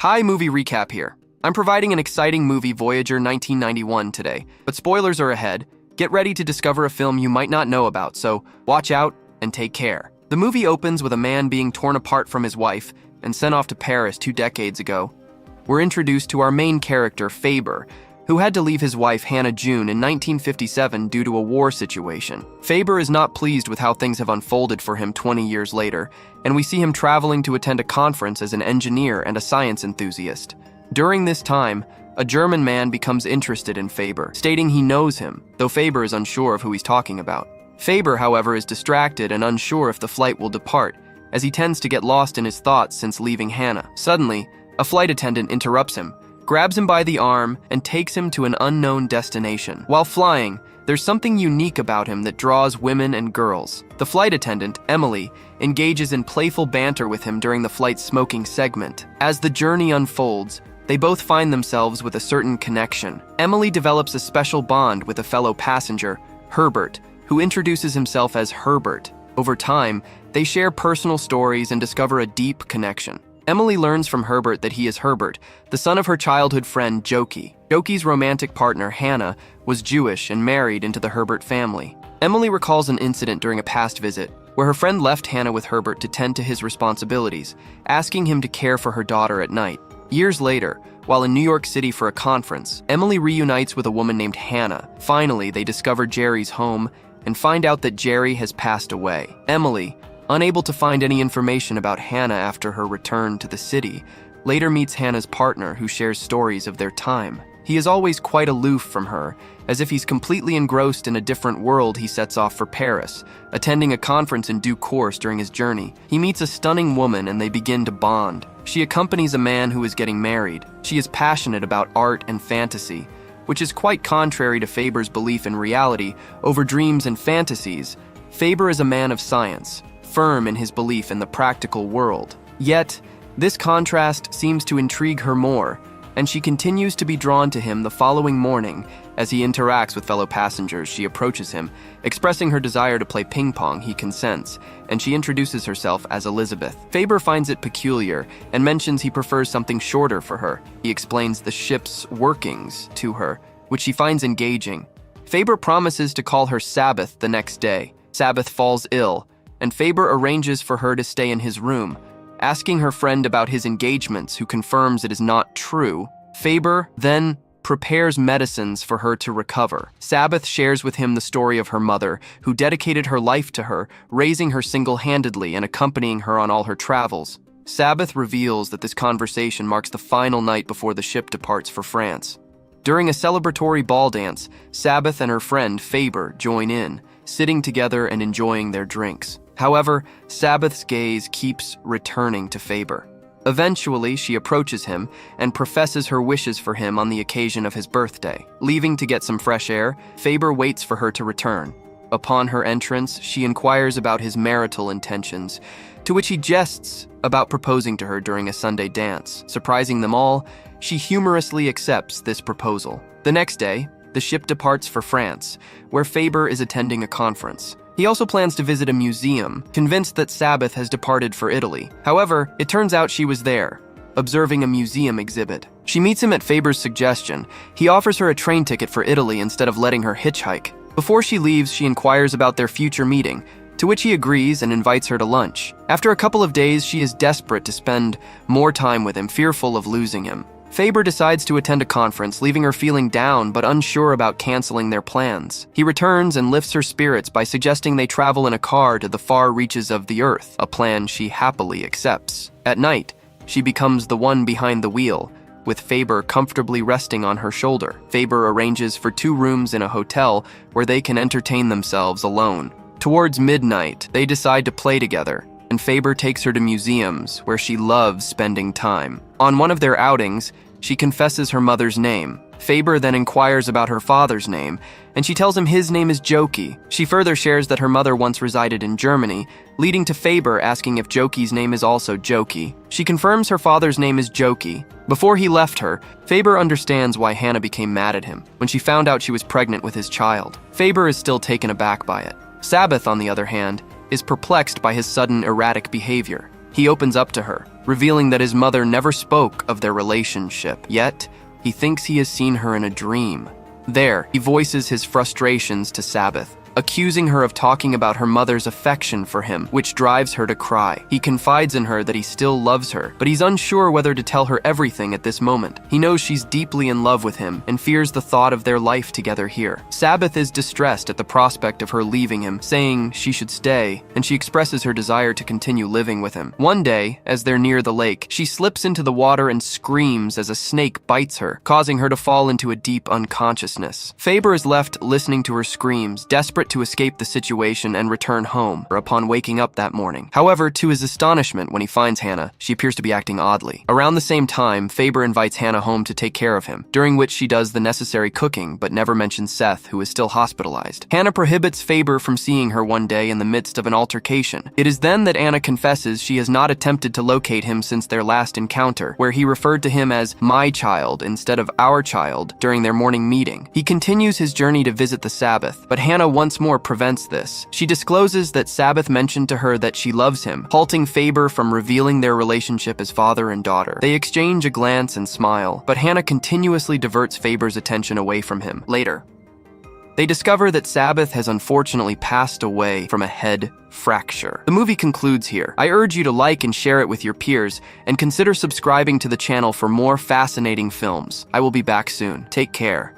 Hi, movie recap here. I'm providing an exciting movie, Voyager 1991, today, but spoilers are ahead. Get ready to discover a film you might not know about, so watch out and take care. The movie opens with a man being torn apart from his wife and sent off to Paris 2 decades ago. We're introduced to our main character, Faber, who had to leave his wife Hannah June in 1957 due to a war situation. Faber is not pleased with how things have unfolded for him 20 years later, and we see him traveling to attend a conference as an engineer and a science enthusiast. During this time, a German man becomes interested in Faber, stating he knows him, though Faber is unsure of who he's talking about. Faber, however, is distracted and unsure if the flight will depart, as he tends to get lost in his thoughts since leaving Hannah. Suddenly, a flight attendant interrupts him, grabs him by the arm, and takes him to an unknown destination. While flying, there's something unique about him that draws women and girls. The flight attendant, Emily, engages in playful banter with him during the flight's smoking segment. As the journey unfolds, they both find themselves with a certain connection. Emily develops a special bond with a fellow passenger, Herbert, who introduces himself as Herbert. Over time, they share personal stories and discover a deep connection. Emily learns from Herbert that he is Herbert, the son of her childhood friend Joki. Joki's romantic partner, Hannah, was Jewish and married into the Herbert family. Emily recalls an incident during a past visit where her friend left Hannah with Herbert to tend to his responsibilities, asking him to care for her daughter at night. Years later, while in New York City for a conference, Emily reunites with a woman named Hannah. Finally, they discover Jerry's home and find out that Jerry has passed away. Emily, unable to find any information about Hannah after her return to the city, later meets Hannah's partner, who shares stories of their time. He is always quite aloof from her, as if he's completely engrossed in a different world. He sets off for Paris, attending a conference in due course during his journey. He meets a stunning woman and they begin to bond. She accompanies a man who is getting married. She is passionate about art and fantasy, which is quite contrary to Faber's belief in reality over dreams and fantasies. Faber is a man of science, firm in his belief in the practical world. Yet, this contrast seems to intrigue her more, and she continues to be drawn to him. The following morning, as he interacts with fellow passengers, she approaches him, expressing her desire to play ping pong. He consents, and she introduces herself as Elizabeth. Faber finds it peculiar and mentions he prefers something shorter for her. He explains the ship's workings to her, which she finds engaging. Faber promises to call her Sabeth the next day. Sabeth falls ill, and Faber arranges for her to stay in his room, asking her friend about his engagements, who confirms it is not true. Faber then prepares medicines for her to recover. Sabeth shares with him the story of her mother, who dedicated her life to her, raising her single-handedly and accompanying her on all her travels. Sabeth reveals that this conversation marks the final night before the ship departs for France. During a celebratory ball dance, Sabeth and her friend Faber join in, sitting together and enjoying their drinks. However, Sabeth's gaze keeps returning to Faber. Eventually, she approaches him and professes her wishes for him on the occasion of his birthday. Leaving to get some fresh air, Faber waits for her to return. Upon her entrance, she inquires about his marital intentions, to which he jests about proposing to her during a Sunday dance. Surprising them all, she humorously accepts this proposal. The next day, the ship departs for France, where Faber is attending a conference. He also plans to visit a museum, convinced that Sabeth has departed for Italy. However, it turns out she was there, observing a museum exhibit. She meets him at Faber's suggestion. He offers her a train ticket for Italy instead of letting her hitchhike. Before she leaves, she inquires about their future meeting, to which he agrees and invites her to lunch. After a couple of days, she is desperate to spend more time with him, fearful of losing him. Faber decides to attend a conference, leaving her feeling down but unsure about canceling their plans. He returns and lifts her spirits by suggesting they travel in a car to the far reaches of the Earth, a plan she happily accepts. At night, she becomes the one behind the wheel, with Faber comfortably resting on her shoulder. Faber arranges for 2 rooms in a hotel where they can entertain themselves alone. Towards midnight, they decide to play together, and Faber takes her to museums where she loves spending time. On one of their outings, she confesses her mother's name. Faber then inquires about her father's name, and she tells him his name is Joki. She further shares that her mother once resided in Germany, leading to Faber asking if Joki's name is also Joki. She confirms her father's name is Joki. Before he left her, Faber understands why Hannah became mad at him when she found out she was pregnant with his child. Faber is still taken aback by it. Sabeth, on the other hand, is perplexed by his sudden erratic behavior. He opens up to her, revealing that his mother never spoke of their relationship, yet he thinks he has seen her in a dream. There, he voices his frustrations to Sabeth, accusing her of talking about her mother's affection for him, which drives her to cry. He confides in her that he still loves her, but he's unsure whether to tell her everything at this moment. He knows she's deeply in love with him and fears the thought of their life together here. Sabeth is distressed at the prospect of her leaving him, saying she should stay, and she expresses her desire to continue living with him. One day, as they're near the lake, she slips into the water and screams as a snake bites her, causing her to fall into a deep unconsciousness. Faber is left listening to her screams, desperate to escape the situation and return home upon waking up that morning. However, to his astonishment, when he finds Hannah, she appears to be acting oddly. Around the same time, Faber invites Hannah home to take care of him, during which she does the necessary cooking but never mentions Seth, who is still hospitalized. Hannah prohibits Faber from seeing her one day in the midst of an altercation. It is then that Anna confesses she has not attempted to locate him since their last encounter, where he referred to him as my child instead of our child during their morning meeting. He continues his journey to visit the Sabeth, but Hannah once more prevents this. She discloses that Sabeth mentioned to her that she loves him, halting Faber from revealing their relationship as father and daughter. They exchange a glance and smile, but Hannah continuously diverts Faber's attention away from him. Later, they discover that Sabeth has unfortunately passed away from a head fracture. The movie concludes here. I urge you to like and share it with your peers, and consider subscribing to the channel for more fascinating films. I will be back soon. Take care.